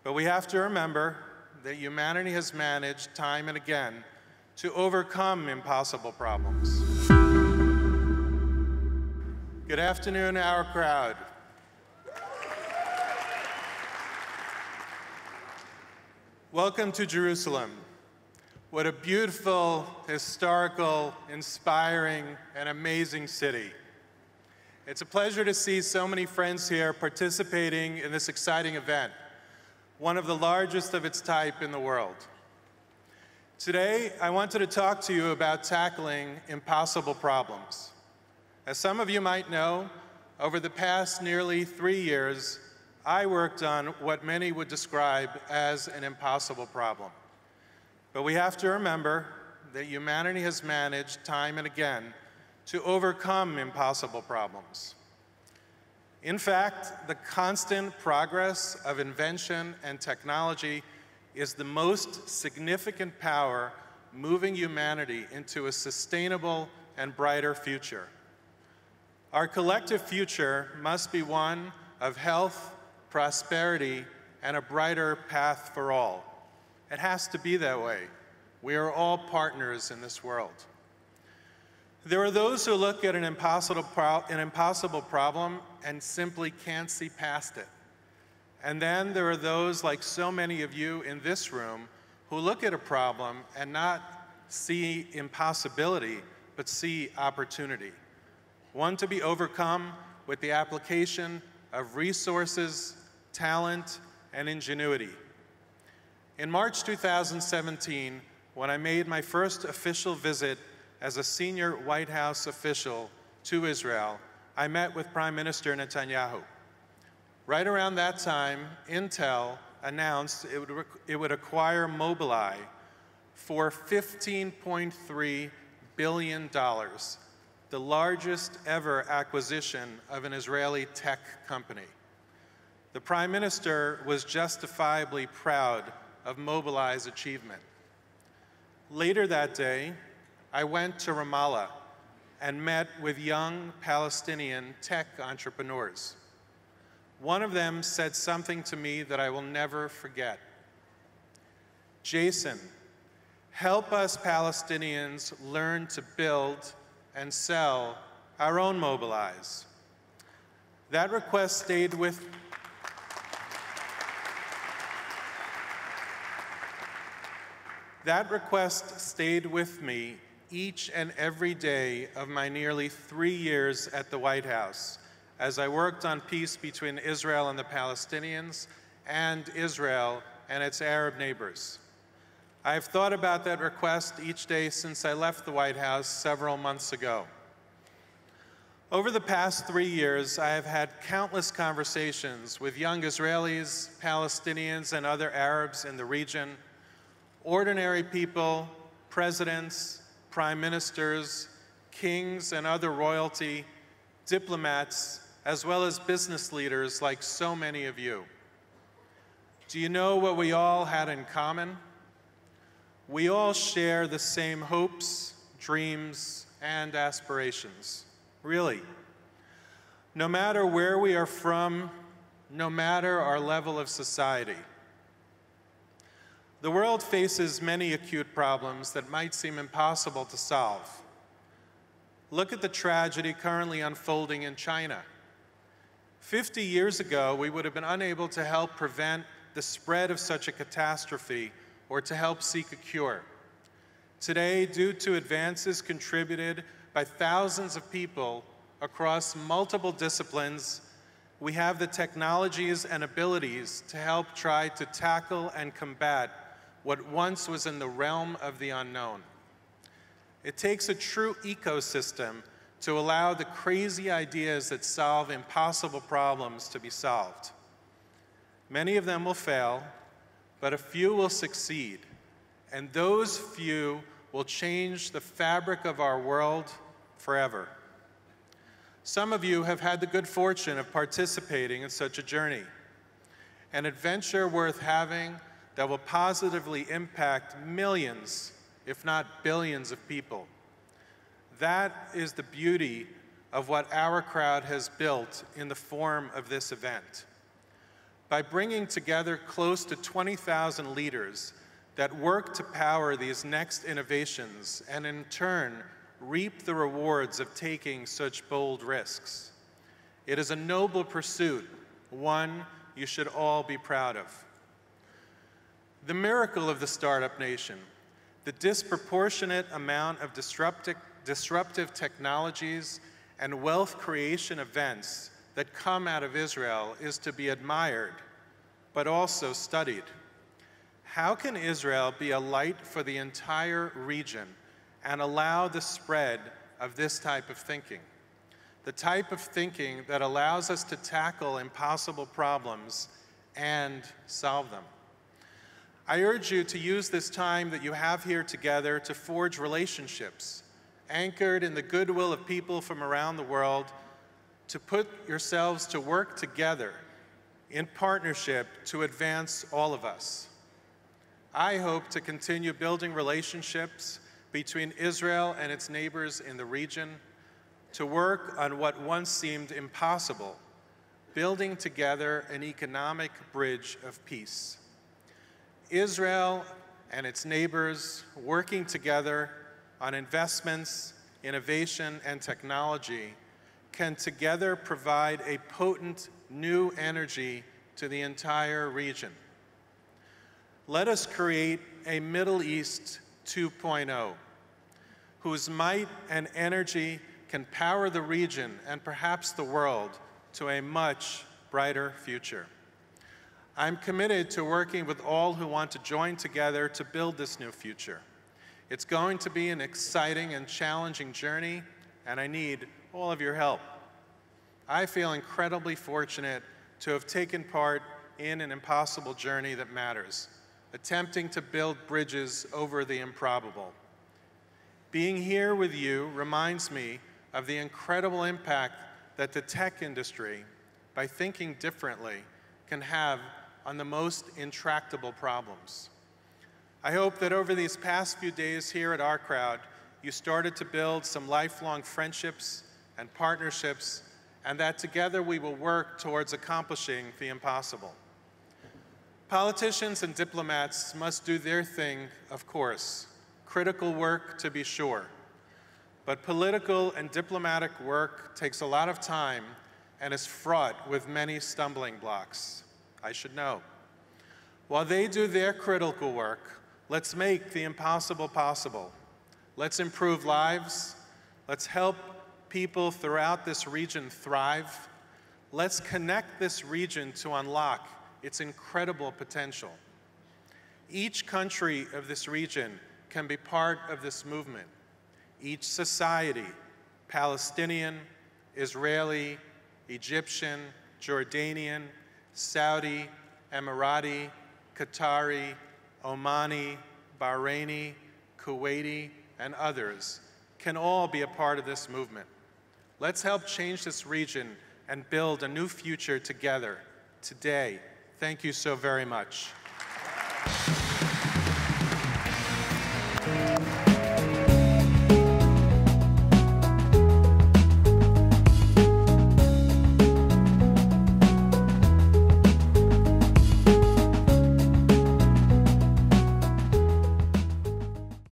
But we have to remember that humanity has managed time and again to overcome impossible problems. Good afternoon, OurCrowd. Welcome to Jerusalem. What a beautiful, historical, inspiring, and amazing city. It's a pleasure to see so many friends here participating in this exciting event, one of the largest of its type in the world. Today, I wanted to talk to you about tackling impossible problems. As some of you might know, over the past nearly 3 years, I worked on what many would describe as an impossible problem. But we have to remember that humanity has managed time and again to overcome impossible problems. In fact, the constant progress of invention and technology is the most significant power moving humanity into a sustainable and brighter future. Our collective future must be one of health, prosperity, and a brighter path for all. It has to be that way. We are all partners in this world. There are those who look at an impossible problem and simply can't see past it. And then there are those, like so many of you in this room, who look at a problem and not see impossibility, but see opportunity. One to be overcome with the application of resources, talent, and ingenuity. In March 2017, when I made my first official visit as a senior White House official to Israel, I met with Prime Minister Netanyahu. Right around that time, Intel announced it would acquire Mobileye for $15.3 billion, the largest ever acquisition of an Israeli tech company. The Prime Minister was justifiably proud of Mobileye's achievement. Later that day, I went to Ramallah and met with young Palestinian tech entrepreneurs. One of them said something to me that I will never forget. Jason, help us Palestinians learn to build and sell our own Mobileye's. That request stayed with me each and every day of my nearly 3 years at the White House, as I worked on peace between Israel and the Palestinians, and Israel and its Arab neighbors. I have thought about that request each day since I left the White House several months ago. Over the past 3 years, I have had countless conversations with young Israelis, Palestinians, and other Arabs in the region, ordinary people, presidents, prime ministers, kings, and other royalty, diplomats, as well as business leaders like so many of you. Do you know what we all had in common? We all share the same hopes, dreams, and aspirations. Really. No matter where we are from, no matter our level of society. The world faces many acute problems that might seem impossible to solve. Look at the tragedy currently unfolding in China. 50 years ago, we would have been unable to help prevent the spread of such a catastrophe or to help seek a cure. Today, due to advances contributed by thousands of people across multiple disciplines, we have the technologies and abilities to help try to tackle and combat what once was in the realm of the unknown. It takes a true ecosystem to allow the crazy ideas that solve impossible problems to be solved. Many of them will fail, but a few will succeed, and those few will change the fabric of our world forever. Some of you have had the good fortune of participating in such a journey, an adventure worth having that will positively impact millions, if not billions of people. That is the beauty of what OurCrowd has built in the form of this event. by bringing together close to 20,000 leaders that work to power these next innovations and in turn reap the rewards of taking such bold risks. It is a noble pursuit, one you should all be proud of. The miracle of the startup nation, the disproportionate amount of disruptive technologies and wealth creation events that come out of Israel is to be admired, but also studied. How can Israel be a light for the entire region and allow the spread of this type of thinking? The type of thinking that allows us to tackle impossible problems and solve them. I urge you to use this time that you have here together to forge relationships anchored in the goodwill of people from around the world, to put yourselves to work together in partnership to advance all of us. I hope to continue building relationships between Israel and its neighbors in the region, to work on what once seemed impossible, building together an economic bridge of peace. Israel and its neighbors working together on investments, innovation, and technology can together provide a potent new energy to the entire region. Let us create a Middle East 2.0, whose might and energy can power the region and perhaps the world to a much brighter future. I'm committed to working with all who want to join together to build this new future. It's going to be an exciting and challenging journey, and I need all of your help. I feel incredibly fortunate to have taken part in an impossible journey that matters, attempting to build bridges over the improbable. Being here with you reminds me of the incredible impact that the tech industry, by thinking differently, can have on the most intractable problems. I hope that over these past few days here at OurCrowd, you started to build some lifelong friendships and partnerships, and that together we will work towards accomplishing the impossible. Politicians and diplomats must do their thing, of course, critical work to be sure. But political and diplomatic work takes a lot of time and is fraught with many stumbling blocks. I should know. While they do their critical work, let's make the impossible possible. Let's improve lives. Let's help people throughout this region thrive. Let's connect this region to unlock its incredible potential. Each country of this region can be part of this movement. Each society, Palestinian, Israeli, Egyptian, Jordanian, Saudi, Emirati, Qatari, Omani, Bahraini, Kuwaiti, and others can all be a part of this movement. Let's help change this region and build a new future together today. Thank you so very much.